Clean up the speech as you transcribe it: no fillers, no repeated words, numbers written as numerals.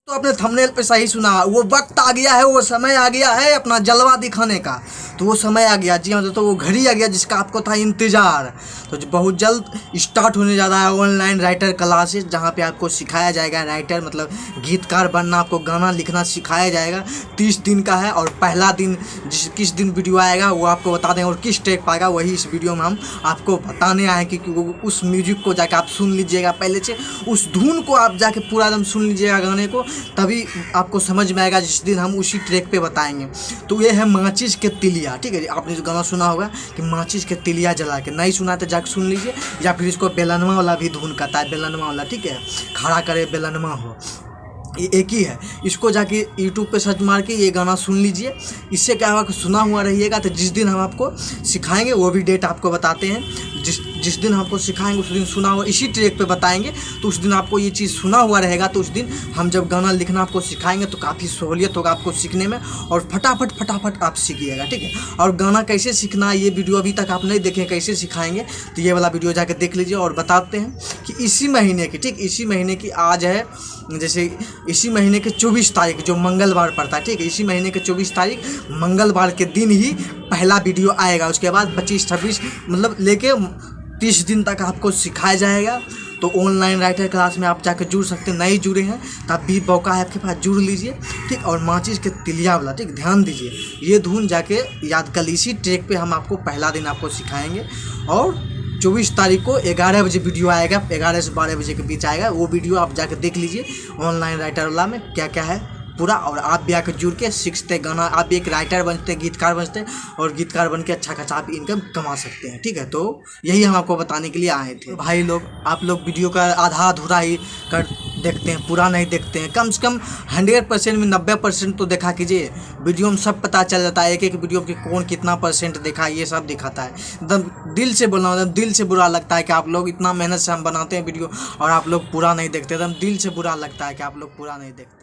तो आपने थंबनेल पे सही सुना, वो वक्त आ गया है, वो समय आ गया है अपना जलवा दिखाने का। तो वो समय आ गया, जी हाँ दोस्तों, वो घड़ी आ गया जिसका आपको था इंतज़ार। तो जो बहुत जल्द स्टार्ट होने जा रहा है ऑनलाइन राइटर क्लासेस, जहाँ पे आपको सिखाया जाएगा राइटर मतलब गीतकार बनना, आपको गाना लिखना सिखाया जाएगा। 30 दिन का है और पहला दिन किस दिन वीडियो आएगा वो आपको बता दें, और किस ट्रैक पाएगा वही इस वीडियो में हम आपको बताने आए कि वो उस म्यूजिक को जाके आप सुन लीजिएगा, पहले से उस धुन को आप जाके पूरा एकदम सुन लीजिएगा गाने को, तभी आपको समझ में आएगा जिस दिन हम उसी ट्रैक पे बताएंगे। तो ये है माचिस के तिलिया, ठीक है जी। आपने जो गाना सुना होगा कि माचिस के तिलिया जला के, नहीं सुना तो जाके सुन लीजिए। या फिर इसको बेलनवा वाला भी धुन कहता है, बेलनवा वाला, ठीक है, खड़ा करे बेलनवा हो, ये एक ही है। इसको जाके यूट्यूब पे सर्च मार के ये गाना सुन लीजिए। इससे क्या होगा कि सुना हुआ रहिएगा, तो जिस दिन हम आपको सिखाएंगे वो भी डेट आपको बताते हैं। जिस दिन आपको सिखाएंगे उस दिन सुना हुआ इसी ट्रैक पे बताएंगे, तो उस दिन आपको ये चीज़ सुना हुआ रहेगा। तो उस दिन हम जब गाना लिखना आपको सिखाएंगे तो काफ़ी सहूलियत होगा आपको सीखने में, और फटाफट आप सीखिएगा, ठीक है। और गाना कैसे सीखना है ये वीडियो अभी तक आप नहीं देखे, कैसे सिखाएंगे, तो ये वाला वीडियो जाके देख लीजिए। और बताते हैं कि इसी महीने की, ठीक, इसी महीने की आज है, जैसे इसी महीने के 24 तारीख जो मंगलवार पड़ता है, ठीक है, इसी महीने के 24 तारीख मंगलवार के दिन ही पहला वीडियो आएगा। उसके बाद 25-26 मतलब लेके 30 दिन तक आपको सिखाया जाएगा। तो ऑनलाइन राइटर क्लास में आप जाकर जुड़ सकते हैं, नहीं जुड़े हैं तो आप भी मौका है आपके पास, जुड़ लीजिए, ठीक। और माचिस के तिलिया वाला, ठीक, ध्यान दीजिए, ये धुन जाके याद कर, इसी ट्रैक पे हम आपको पहला दिन आपको सिखाएंगे। और 24 तारीख को 11 बजे वीडियो आएगा, 11 से 12 बजे के बीच आएगा। वो वीडियो आप जाकर देख लीजिए ऑनलाइन राइटर वाला में क्या क्या है पूरा, और आप भी आकर जुड़ के सीखते गाना, आप भी एक राइटर बनते, गीतकार बनते, और गीतकार बन के अच्छा खासा आप इनकम कमा सकते हैं, ठीक है। तो यही हम आपको बताने के लिए आए थे। तो भाई लोग, आप लोग वीडियो का आधा अधूरा ही कर देखते हैं, पूरा नहीं देखते हैं। कम से कम 100% में 90% तो देखा कीजिए। वीडियो में सब पता चल जाता है, एक वीडियो की कौन कितना % देखा, ये सब दिखाता है। एकदम दिल से बोलना, एकदम दिल से बुरा लगता है कि आप लोग इतना मेहनत से हम बनाते हैं वीडियो और आप लोग पूरा नहीं देखते। एकदम दिल से बुरा लगता है कि आप लोग पूरा नहीं देखते।